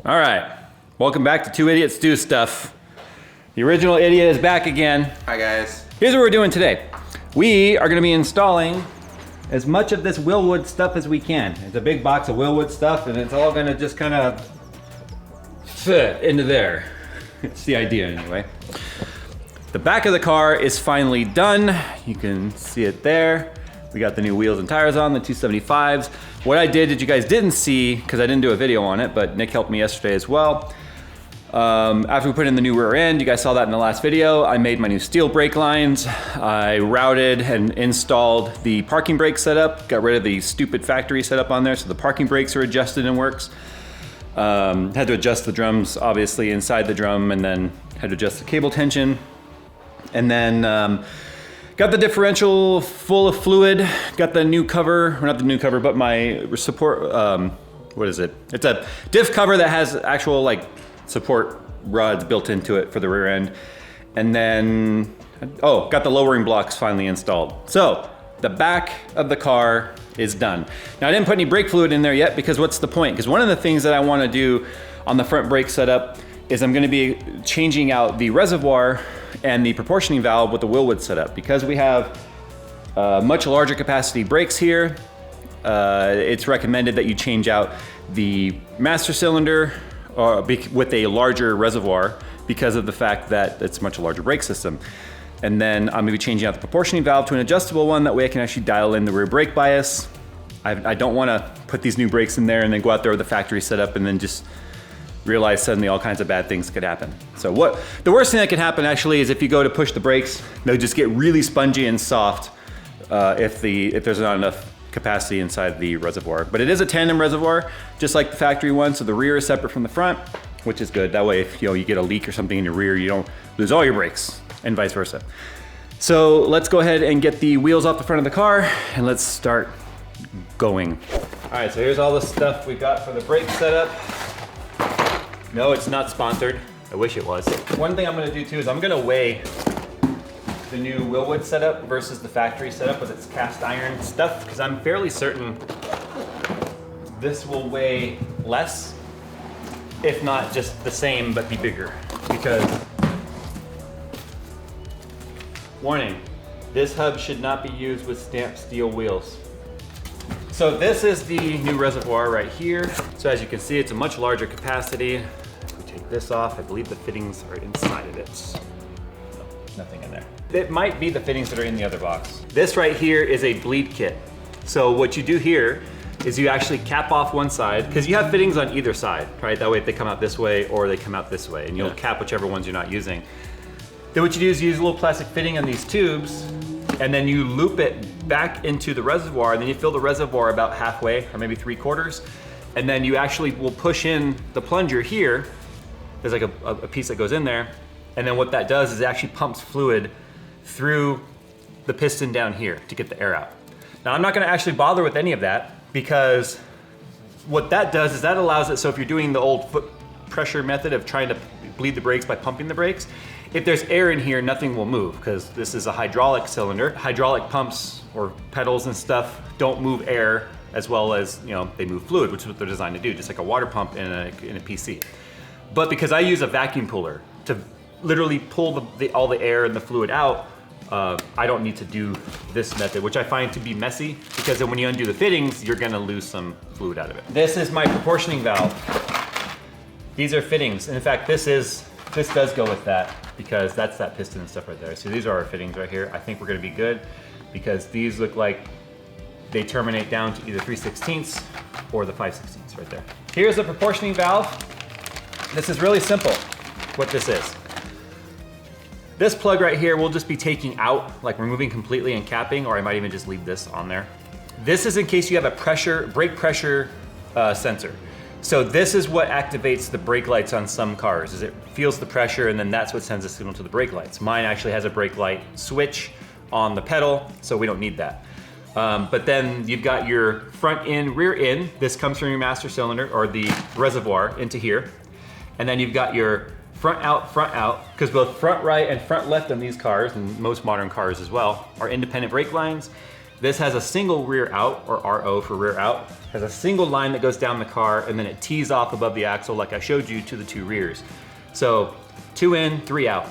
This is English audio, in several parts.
All right, welcome back to Two Idiots Do Stuff. The original idiot is back again. Hi guys. Here's what we're doing today. We are gonna be installing as much of this Willwood stuff as we can. It's a big box of Willwood stuff and it's all gonna just kind of fit into there. It's the idea anyway. The back of the car is finally done. You can see it there. We got the new wheels and tires on, the 275s. What I did that you guys didn't see, because I didn't do a video on it, but Nick helped me yesterday as well. After we put in the new rear end, you guys saw that in the last video, I made my new steel brake lines. I routed and installed the parking brake setup, got rid of the stupid factory setup on there, so the parking brakes are adjusted and works. Had to adjust the drums, obviously, inside the drum, and then had to adjust the cable tension. And then got the differential full of fluid, got the new cover, or not the new cover, but my support, what is it? It's a diff cover that has actual like support rods built into it for the rear end. And then, oh, got the lowering blocks finally installed. So the back of the car is done. Now I didn't put any brake fluid in there yet because what's the point? Because one of the things that I want to do on the front brake setup is I'm going to be changing out the reservoir and the proportioning valve with the Willwood setup. Because we have much larger capacity brakes here, it's recommended that you change out the master cylinder with a larger reservoir because of the fact that it's a much larger brake system. And then I'm gonna be changing out the proportioning valve to an adjustable one, that way I can actually dial in the rear brake bias. I don't wanna put these new brakes in there and then go out there with the factory setup and then just realize suddenly all kinds of bad things could happen. So the worst thing that could happen actually is if you go to push the brakes, they'll just get really spongy and soft if there's not enough capacity inside the reservoir. But it is a tandem reservoir, just like the factory one, so the rear is separate from the front, which is good. That way if you get a leak or something in your rear, you don't lose all your brakes, and vice versa. So let's go ahead and get the wheels off the front of the car and let's start going. All right, so here's all the stuff we got for the brake setup. No, it's not sponsored. I wish it was. One thing I'm gonna do too is I'm gonna weigh the new Willwood setup versus the factory setup with its cast iron stuff, because I'm fairly certain this will weigh less, if not just the same, but be bigger. Because, warning, this hub should not be used with stamped steel wheels. So this is the new reservoir right here. So as you can see, it's a much larger capacity. If we take this off, I believe the fittings are inside of it. No, nothing in there. It might be the fittings that are in the other box. This right here is a bleed kit. So what you do here is you actually cap off one side, because you have fittings on either side, right? That way if they come out this way or they come out this way, and you'll cap whichever ones you're not using. Then what you do is you use a little plastic fitting on these tubes, and then you loop it back into the reservoir, and then you fill the reservoir about halfway, or maybe 3/4, and then you actually will push in the plunger here. There's like a piece that goes in there, and then what that does is it actually pumps fluid through the piston down here to get the air out. Now I'm not gonna actually bother with any of that, because what that does is that allows it, so if you're doing the old foot pressure method of trying to bleed the brakes by pumping the brakes, if there's air in here, nothing will move, because this is a hydraulic cylinder. Hydraulic pumps or pedals and stuff don't move air as well as, they move fluid, which is what they're designed to do, just like a water pump in a PC. But because I use a vacuum puller to literally pull all the air and the fluid out, I don't need to do this method, which I find to be messy, because then when you undo the fittings, you're gonna lose some fluid out of it. This is my proportioning valve. These are fittings. And in fact, this does go with that, because that's that piston and stuff right there. So these are our fittings right here. I think we're gonna be good, because these look like they terminate down to either 3/16 or the 5/16 right there. Here's the proportioning valve. This is really simple, what this is. This plug right here we'll just be taking out, like removing completely and capping, or I might even just leave this on there. This is in case you have a brake pressure sensor. So this is what activates the brake lights on some cars, is it feels the pressure and then that's what sends a signal to the brake lights. Mine actually has a brake light switch on the pedal, so we don't need that. But then you've got your front in, rear in. This comes from your master cylinder, or the reservoir, into here. And then you've got your front out, because both front right and front left on these cars, and most modern cars as well, are independent brake lines. This has a single rear out, or RO for rear out. Has a single line that goes down the car, and then it tees off above the axle like I showed you to the 2 rears. So 2 in, 3 out.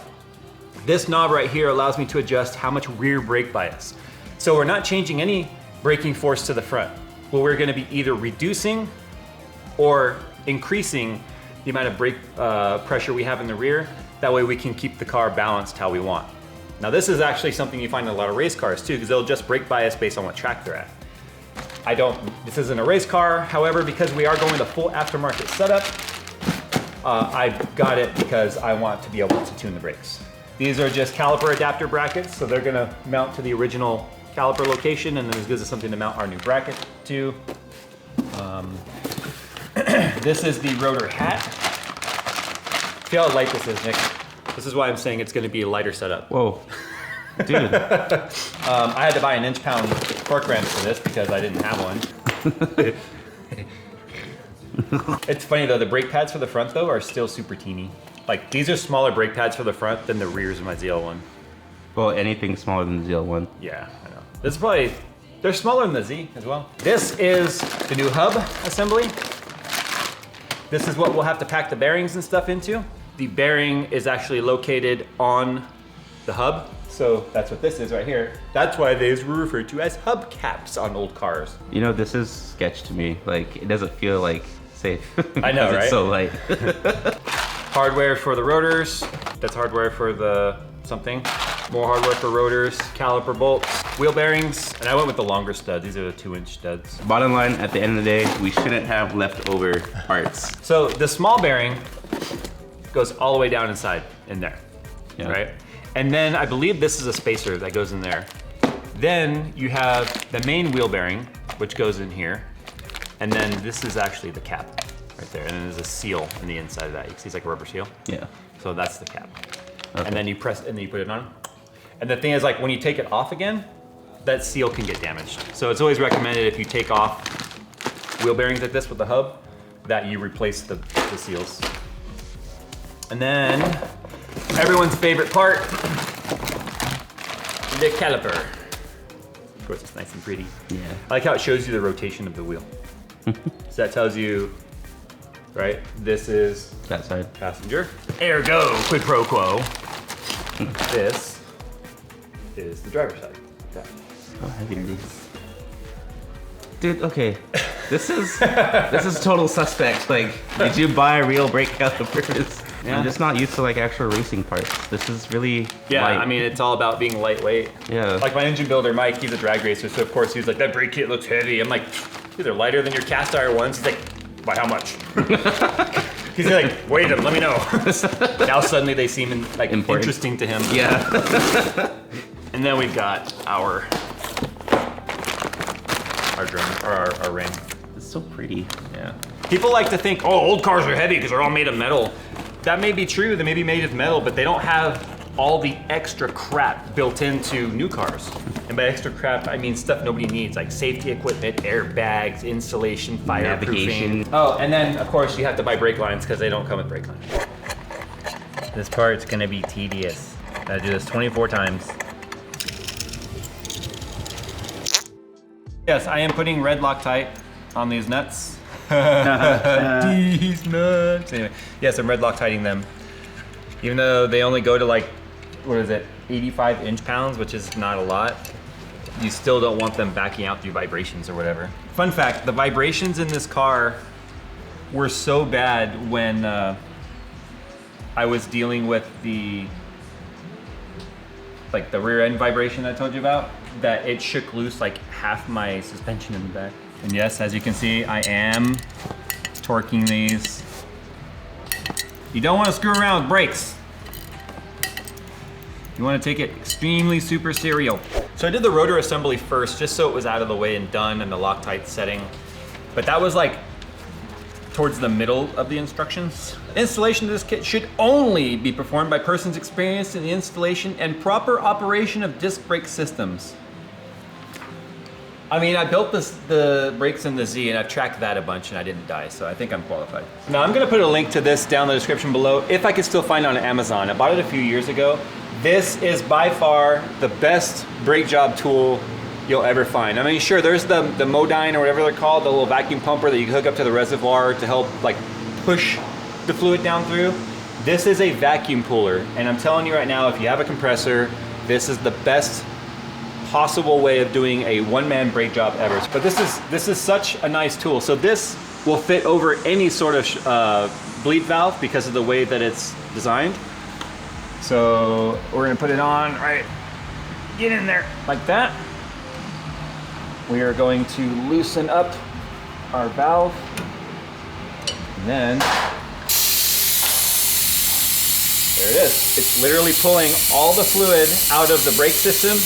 This knob right here allows me to adjust how much rear brake bias. So we're not changing any braking force to the front. Well, we're gonna be either reducing or increasing the amount of brake pressure we have in the rear. That way we can keep the car balanced how we want. Now this is actually something you find in a lot of race cars too, because they'll just brake bias based on what track they're at. This isn't a race car, however, because we are going to full aftermarket setup, I got it because I want to be able to tune the brakes. These are just caliper adapter brackets, so they're gonna mount to the original caliper location, and then this gives us something to mount our new bracket to. This is the rotor hat. See how light this is, Nick? This is why I'm saying it's gonna be a lighter setup. Whoa, dude. I had to buy an inch-pound torque wrench for this because I didn't have one. It's funny though, the brake pads for the front though are still super teeny. Like these are smaller brake pads for the front than the rears of my ZL1. Well, anything smaller than the ZL1. Yeah, I know. This is probably, they're smaller than the Z as well. This is the new hub assembly. This is what we'll have to pack the bearings and stuff into. The bearing is actually located on the hub. So that's what this is right here. That's why these were referred to as hub caps on old cars. You know, this is sketch to me. Like, it doesn't feel like safe. I know, right? It's so light. Hardware for the rotors. That's hardware for the something. More hardware for rotors, caliper bolts, wheel bearings, and I went with the longer studs. These are the 2-inch studs. Bottom line, at the end of the day, we shouldn't have leftover parts. So the small bearing goes all the way down inside in there, Yeah. right? And then I believe this is a spacer that goes in there. Then you have the main wheel bearing, which goes in here. And then this is actually the cap right there. And then there's a seal in the inside of that. You can see it's like a rubber seal. Yeah. So that's the cap. Okay. And then you press, and then you put it on. And the thing is, like, when you take it off again, that seal can get damaged. So it's always recommended if you take off wheel bearings like this with the hub, that you replace the seals. And then, everyone's favorite part, the caliper. Of course, it's nice and pretty. Yeah. I like how it shows you the rotation of the wheel. So that tells you, right, this is That side. passenger. Ergo, quid pro quo. This is the driver's side. Yeah. How heavy are these? Dude, okay. This is total suspect. Like, did you buy real brake calipers? Yeah. I'm just not used to like actual racing parts. This is really Yeah, light. I mean, it's all about being lightweight. Yeah. Like my engine builder, Mike, he's a drag racer, so of course he was like, that brake kit looks heavy. I'm like, dude, they're lighter than your cast iron ones. He's like, by how much? He's like, weigh them, let me know. Now suddenly they seem like Important. interesting to him. Yeah. And then we've got our drum, or our ring. It's so pretty. Yeah. People like to think, oh, old cars are heavy because they're all made of metal. That may be true, they may be made of metal, but they don't have all the extra crap built into new cars. And by extra crap, I mean stuff nobody needs, like safety equipment, airbags, insulation, fireproofing. Navigation. Oh, and then of course you have to buy brake lines because they don't come with brake lines. This part's gonna be tedious. Gotta do this 24 times. Yes, I am putting red Loctite on these nuts. These nuts. Anyway, yes, I'm red Loctiting them. Even though they only go to like, what is it, 85 inch-pounds, which is not a lot, you still don't want them backing out through vibrations or whatever. Fun fact, the vibrations in this car were so bad when I was dealing with the rear end vibration I told you about, that it shook loose like half my suspension in the back. And yes, as you can see, I am torquing these. You don't want to screw around with brakes. You want to take it extremely super serial. So I did the rotor assembly first, just so it was out of the way and done in the Loctite setting. But that was like towards the middle of the instructions. Installation of this kit should only be performed by persons experienced in the installation and proper operation of disc brake systems. I mean, I built the brakes in the Z and I've tracked that a bunch and I didn't die, so I think I'm qualified. Now I'm gonna put a link to this down in the description below if I can still find it on Amazon. I bought it a few years ago. This is by far the best brake job tool you'll ever find. I mean, sure, there's the Modine or whatever they're called, the little vacuum pumper that you hook up to the reservoir to help like push the fluid down through. This is a vacuum puller, and I'm telling you right now, if you have a compressor, this is the best possible way of doing a one-man brake job ever. But this is such a nice tool. So this will fit over any sort of bleed valve because of the way that it's designed. So we're gonna put it on, right, get in there like that. We are going to loosen up our valve, and then there it is. It's literally pulling all the fluid out of the brake system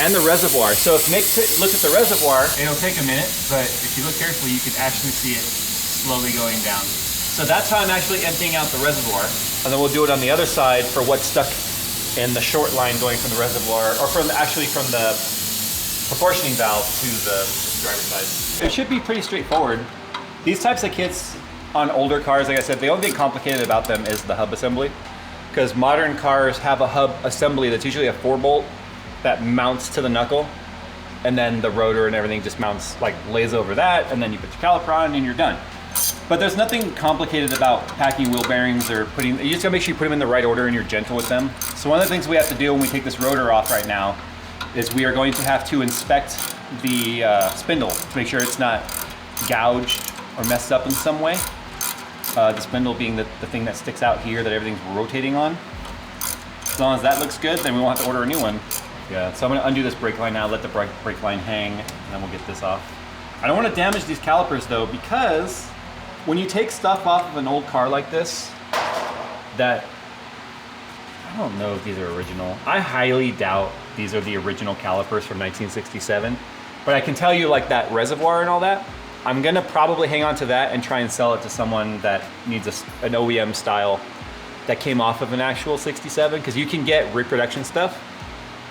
and the reservoir. So if Nick looks at the reservoir, it'll take a minute, but if you look carefully, you can actually see it slowly going down. So that's how I'm actually emptying out the reservoir. And then we'll do it on the other side for what's stuck in the short line going from the reservoir, or from the proportioning valve to the driver's side. It should be pretty straightforward. These types of kits on older cars, like I said, the only thing complicated about them is the hub assembly. Because modern cars have a hub assembly that's usually a 4-bolt that mounts to the knuckle, and then the rotor and everything just mounts, like lays over that, and then you put your caliper on and you're done. But there's nothing complicated about packing wheel bearings or you just gotta make sure you put them in the right order and you're gentle with them. So one of the things we have to do when we take this rotor off right now is we are going to have to inspect the spindle to make sure it's not gouged or messed up in some way. The spindle being the thing that sticks out here that everything's rotating on. As long as that looks good, then we won't have to order a new one. Yeah, so I'm gonna undo this brake line now, let the brake line hang, and then we'll get this off. I don't wanna damage these calipers though, because when you take stuff off of an old car like this, that, I don't know if these are original. I highly doubt these are the original calipers from 1967, but I can tell you like that reservoir and all that, I'm gonna probably hang on to that and try and sell it to someone that needs an OEM style that came off of an actual 67, because you can get reproduction stuff,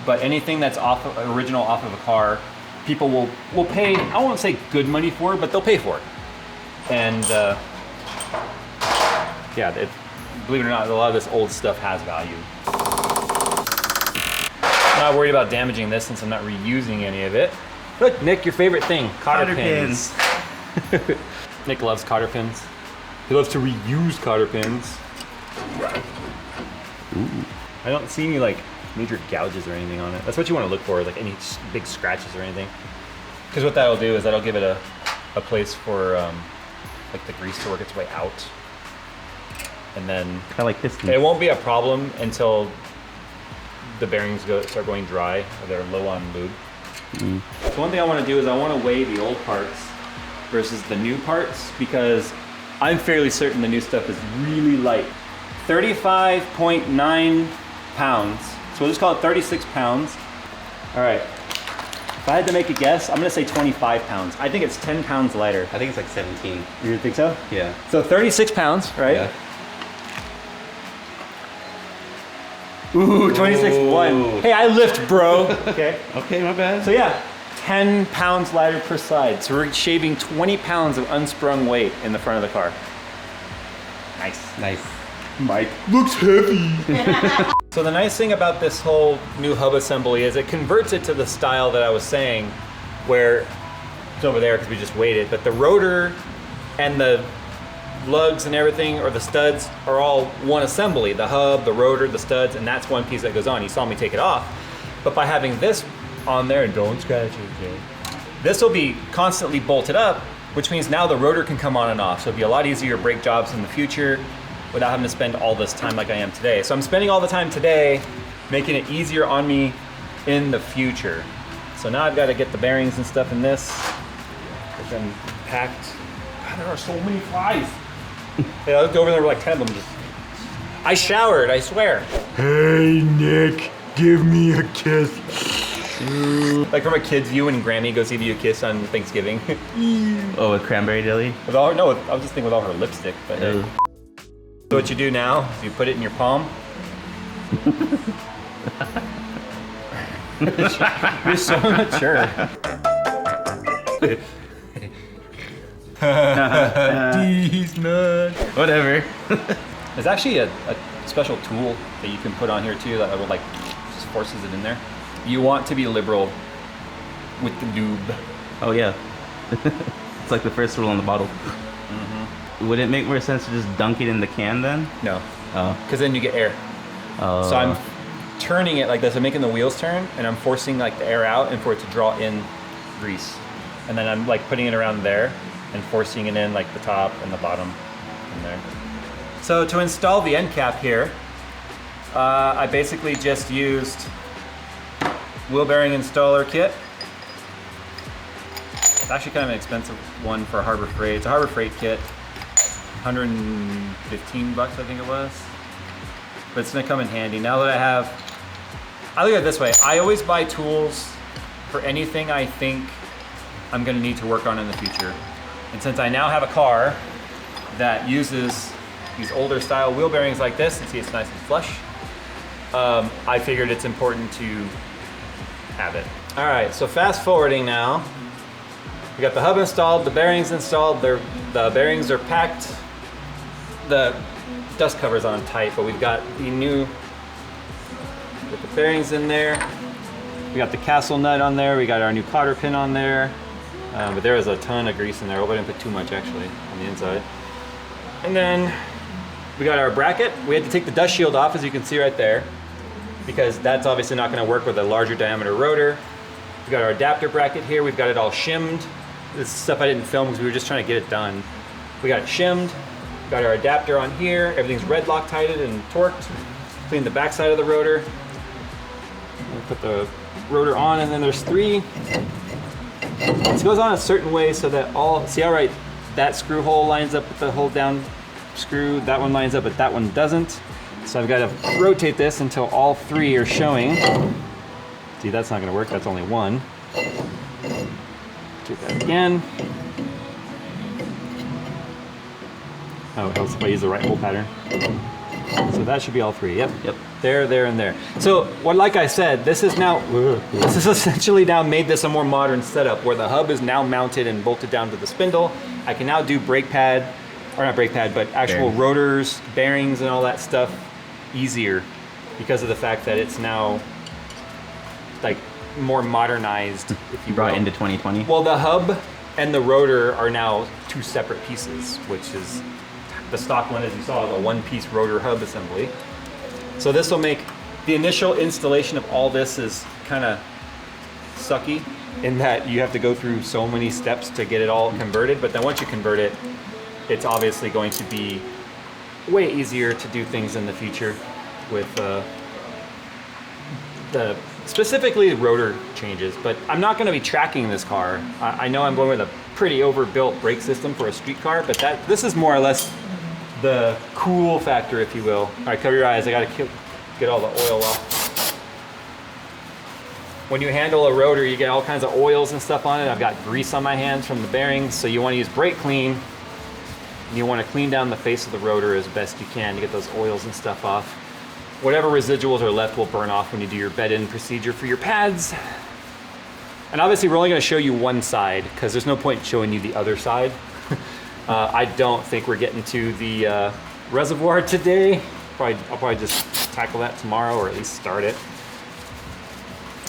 but anything that's original off of a car, people will pay, I won't say good money for it, but they'll pay for it. And yeah, believe it or not, a lot of this old stuff has value. I'm not worried about damaging this since I'm not reusing any of it. Look, Nick, your favorite thing, cotter pins. Nick loves cotter pins. He loves to reuse cotter pins. Ooh. I don't see any like major gouges or anything on it. That's what you want to look for, like any big scratches or anything. Because what that'll do is that'll give it a place for like the grease to work its way out. And then kind of like this. It won't be a problem until the bearings start going dry or they're low on lube. Mm. So one thing I want to do is I want to weigh the old parts versus the new parts, because I'm fairly certain the new stuff is really light. 35.9 pounds. So we'll just call it 36 pounds. All right. If I had to make a guess, I'm gonna say 25 pounds. I think it's 10 pounds lighter. I think it's like 17. You think so? Yeah. So 36 pounds, right? Yeah. Ooh, 26.1. Hey, I lift, bro. Okay. Okay, my bad. So yeah, 10 pounds lighter per side. So we're shaving 20 pounds of unsprung weight in the front of the car. Nice. Nice. Mike looks heavy. So the nice thing about this whole new hub assembly is it converts it to the style that I was saying, where it's over there because we just weighed it, but the rotor and the lugs and everything, or the studs, are all one assembly. The hub, the rotor, the studs, and that's one piece that goes on. You saw me take it off. But by having this on there, and don't scratch it, okay? This will be constantly bolted up, which means now the rotor can come on and off. So it'll be a lot easier brake jobs in the future without having to spend all this time like I am today. So I'm spending all the time today making it easier on me in the future. So now I've got to get the bearings and stuff in this, get them packed. God, there are so many flies. Yeah, I looked over there, were like 10 of them just... I showered, I swear. Hey, Nick, give me a kiss. Like from a kid's view when Grammy goes give you a kiss on Thanksgiving. Oh, with cranberry jelly? With all her, no, I was just thinking with all her lipstick, but hey. So what you do now is you put it in your palm. You're so mature. These nuts. Whatever. There's actually a special tool that you can put on here too that will like just forces it in there. You want to be liberal with the lube. Oh yeah. It's like the first rule on the bottle. Mm-hmm. Would it make more sense to just dunk it in the can then? No. Oh. Because then you get air. Oh. So I'm turning it like this. I'm making the wheels turn, and I'm forcing like the air out and for it to draw in grease. And then I'm like putting it around there and forcing it in like the top and the bottom in there. So to install the end cap here, I basically just used wheel bearing installer kit. It's actually kind of an expensive one for Harbor Freight. It's a Harbor Freight kit, 115 bucks I think it was. But it's gonna come in handy. Now that I look at it this way, I always buy tools for anything I think I'm gonna need to work on in the future. And since I now have a car that uses these older style wheel bearings like this, and see it's nice and flush, I figured it's important to have it. All right, so fast forwarding now. We got the hub installed, the bearings installed, the bearings are packed. The dust cover's on tight, but we've got the new, with the bearings in there. We got the castle nut on there, we got our new cotter pin on there. But there was a ton of grease in there. I hope I didn't put too much actually on the inside. And then we got our bracket. We had to take the dust shield off, as you can see right there, because that's obviously not gonna work with a larger diameter rotor. We got our adapter bracket here. We've got it all shimmed. This is stuff I didn't film because we were just trying to get it done. We got it shimmed. Got our adapter on here. Everything's red Loctited and torqued. Clean the backside of the rotor. We'll put the rotor on, and then there's three. It goes on a certain way so that all, see how right that screw hole lines up with the hold down screw, that one lines up but that one doesn't. So I've got to rotate this until all three are showing. See, that's not going to work, that's only one. Do that again. Oh, it helps if I use the right hole pattern. So that should be all three, yep. There, there, and there. So, like I said, this is essentially now made this a more modern setup where the hub is now mounted and bolted down to the spindle. I can now do brake pad, or not brake pad, but actual rotors, bearings, and all that stuff easier because of the fact that it's now like more modernized, if you brought will. into 2020. Well, the hub and the rotor are now two separate pieces, which is the stock one, as you saw, is a one-piece rotor hub assembly. So this will make the initial installation of all this is kind of sucky in that you have to go through so many steps to get it all converted. But then once you convert it, it's obviously going to be way easier to do things in the future with the specifically rotor changes. But I'm not going to be tracking this car. I know I'm going with a pretty overbuilt brake system for a street car, but this is more or less the cool factor, if you will. All right, cover your eyes. I got to get all the oil off. When you handle a rotor, you get all kinds of oils and stuff on it. I've got grease on my hands from the bearings, so you want to use brake clean. You want to clean down the face of the rotor as best you can to get those oils and stuff off. Whatever residuals are left will burn off when you do your bed-in procedure for your pads. And obviously we're only going to show you one side because there's no point showing you the other side. I don't think we're getting to the reservoir today. I'll probably just tackle that tomorrow, or at least start it.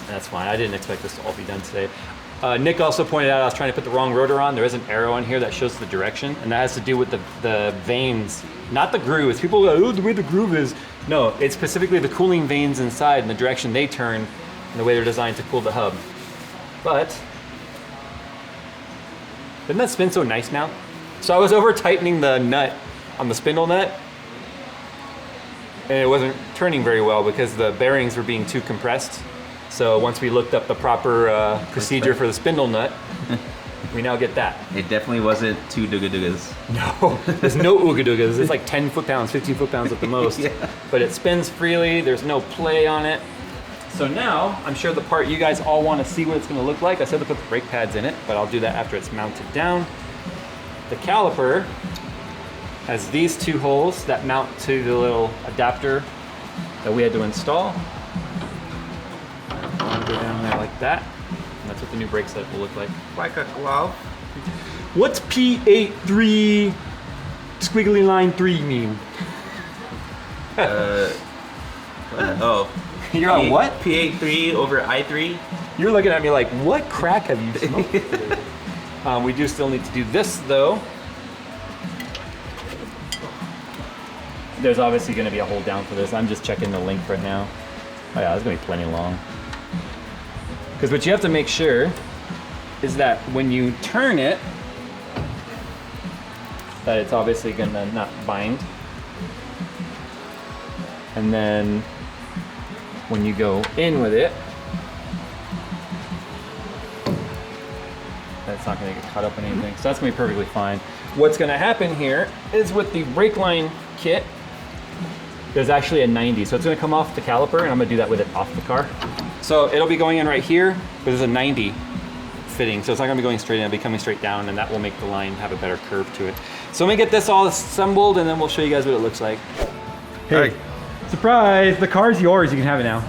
That's fine. I didn't expect this to all be done today. Nick also pointed out I was trying to put the wrong rotor on. There is an arrow on here that shows the direction, and that has to do with the veins, not the grooves. People go, oh, the way the groove is. No, it's specifically the cooling veins inside and the direction they turn and the way they're designed to cool the hub. But, doesn't that spin so nice now? So I was over tightening the nut on the spindle nut, and it wasn't turning very well because the bearings were being too compressed. So once we looked up the proper procedure for the spindle nut, we now get that. It definitely wasn't two dooga-doogas. No, there's no ooga-doogas. It's like 10 foot-pounds, 15 foot-pounds at the most. Yeah. But it spins freely, there's no play on it. So now, I'm sure the part you guys all want to see what it's going to look like. I said to put the brake pads in it, but I'll do that after it's mounted down. The caliper has these two holes that mount to the little adapter that we had to install. Go down there like that. And that's what the new brake setup will look like. Like a glove. What's P83 squiggly line 3 mean? Oh. You're on what? P83 over I3. You're looking at me like, what crack have you smoked today? We do still need to do this though. There's obviously going to be a hold down for this. I'm just checking the length right now. Oh yeah, it's going to be plenty long. Because what you have to make sure is that when you turn it, that it's obviously going to not bind. And then when you go in with it, that's not going to get caught up in anything. So that's going to be perfectly fine. What's going to happen here is with the brake line kit, there's actually a 90. So it's going to come off the caliper, and I'm going to do that with it off the car. So it'll be going in right here, but there's a 90 fitting. So it's not going to be going straight in, it'll be coming straight down, and that will make the line have a better curve to it. So let me get this all assembled, and then we'll show you guys what it looks like. Hey, surprise, the car's yours. You can have it now.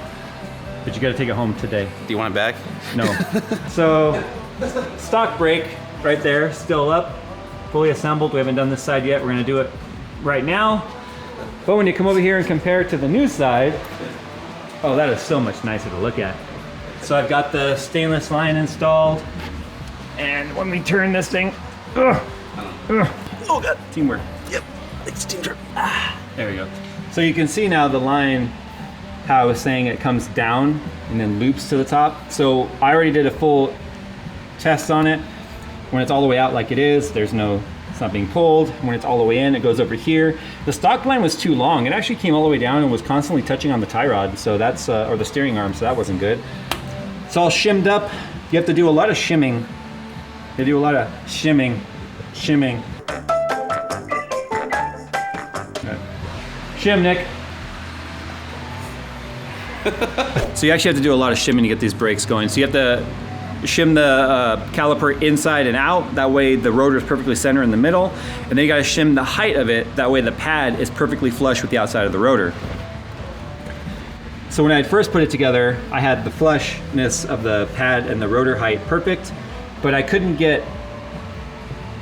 But you got to take it home today. Do you want it back? No. So, stock brake right there, still up, fully assembled. We haven't done this side yet. We're gonna do it right now. But when you come over here and compare it to the new side, oh, that is so much nicer to look at. So I've got the stainless line installed. And when we turn this thing, oh God, teamwork. Yep, it's teamwork. There we go. So you can see now the line, how I was saying it comes down and then loops to the top. So I already did a full test on it. When it's all the way out like it is, it's not being pulled. When it's all the way in, it goes over here. The stock line was too long. It actually came all the way down and was constantly touching on the tie rod. So that's, or the steering arm, so that wasn't good. It's all shimmed up. You have to do a lot of shimming. They do a lot of shimming. Okay. Shim, Nick. So you actually have to do a lot of shimming to get these brakes going. So you have to shim the caliper inside and out. That way the rotor is perfectly centered in the middle. And then you gotta shim the height of it. That way the pad is perfectly flush with the outside of the rotor. So when I had first put it together, I had the flushness of the pad and the rotor height perfect, but I couldn't get,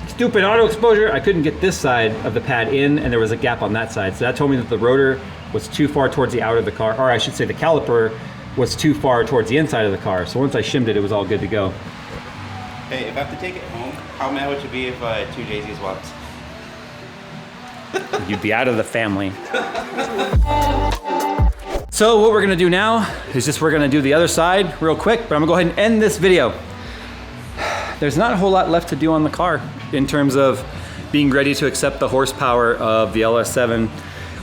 stupid auto exposure, I couldn't get this side of the pad in, and there was a gap on that side. So that told me that the rotor was too far towards the outer of the car, or I should say the caliper was too far towards the inside of the car. So once I shimmed it, it was all good to go. Hey, if I have to take it home, how mad would you be if I had 2 Jay-Z swaps? You'd be out of the family. So what we're gonna do now is just we're gonna do the other side real quick, but I'm gonna go ahead and end this video. There's not a whole lot left to do on the car in terms of being ready to accept the horsepower of the LS7.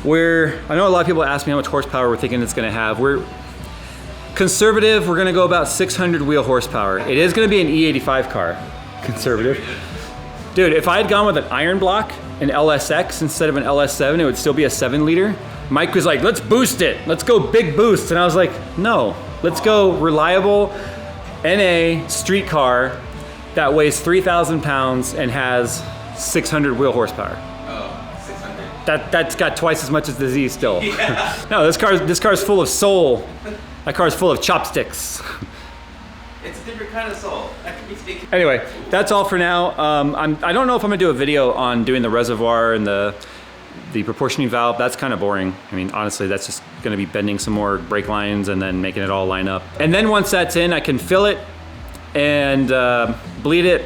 I know a lot of people ask me how much horsepower we're thinking it's gonna have. We're conservative, we're gonna go about 600 wheel horsepower. It is gonna be an E85 car, conservative. Dude, if I had gone with an iron block, an LSX instead of an LS7, it would still be a 7-liter. Mike was like, let's boost it. Let's go big boost. And I was like, no, let's go reliable NA street car that weighs 3,000 pounds and has 600 wheel horsepower. Oh, 600. That's got twice as much as the Z still. Yeah. No, this car's full of soul. That car's full of chopsticks. It's a different kind of soul. That can be speaking. Anyway, that's all for now. I don't know if I'm gonna do a video on doing the reservoir and the proportioning valve. That's kind of boring. I mean, honestly, that's just gonna be bending some more brake lines and then making it all line up. And then once that's in, I can fill it and bleed it.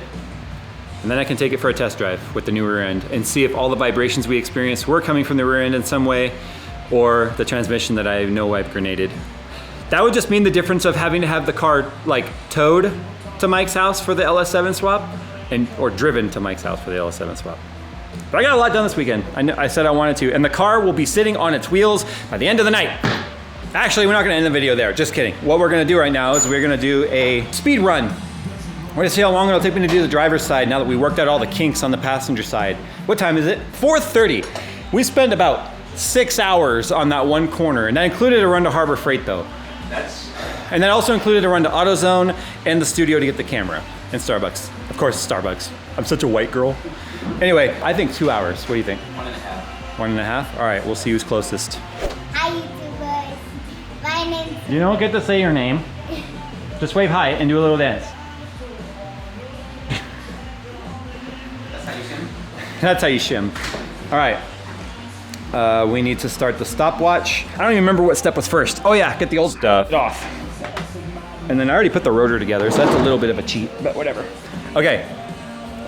And then I can take it for a test drive with the new rear end and see if all the vibrations we experienced were coming from the rear end in some way or the transmission that I know I've grenaded. That would just mean the difference of having to have the car like towed to Mike's house for the LS7 swap or driven to Mike's house for the LS7 swap. But I got a lot done this weekend. I said I wanted to, and the car will be sitting on its wheels by the end of the night. Actually, we're not gonna end the video there, just kidding. What we're gonna do right now is we're gonna do a speed run. We're gonna see how long it'll take me to do the driver's side now that we worked out all the kinks on the passenger side. What time is it? 4:30. We spent about 6 hours on that one corner, and that included a run to Harbor Freight though. And that also included a run to AutoZone and the studio to get the camera, and Starbucks. Of course, Starbucks. I'm such a white girl. Anyway, I think 2 hours. What do you think? 1.5. 1.5? All right, we'll see who's closest. Hi YouTubers, my name's You don't get to say your name. Just wave hi and do a little dance. That's how you shim? That's how you shim. All right. We need to start the stopwatch. I don't even remember what step was first. Oh yeah, get the old stuff off. And then I already put the rotor together, so that's a little bit of a cheat, but whatever. Okay,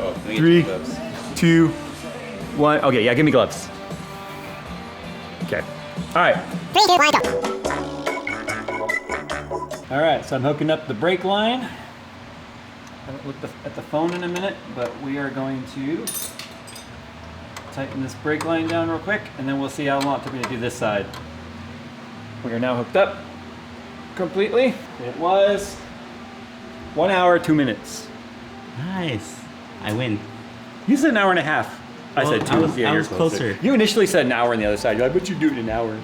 Oh, let me get 3, your gloves. 2, 1. Okay, yeah, give me gloves. Okay. All right. All right, so I'm hooking up the brake line. I haven't looked at the phone in a minute, but we are going to tighten this brake line down real quick, and then we'll see how long it took me to do this side. We are now hooked up completely. It was 1 hour, 2 minutes. Nice. I win. You said an hour and a half. I Well, said 2. I was- Yeah, I you're was closer. You initially said an hour on the other side. You're like, but you do it in an hour.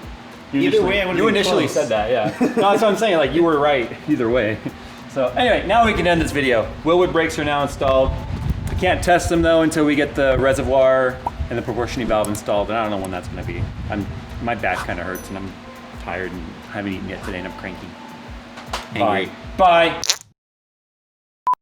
You Either initially- way, I would've You been initially close. said that, yeah. No, that's what I'm saying. Like, you were right either way. So anyway, now we can end this video. Willwood brakes are now installed. I can't test them though until we get the reservoir and the proportioning valve installed, and I don't know when that's going to be. My back kind of hurts, and I'm tired, and I haven't eaten yet today, and I'm cranky. Angry. Bye. Bye.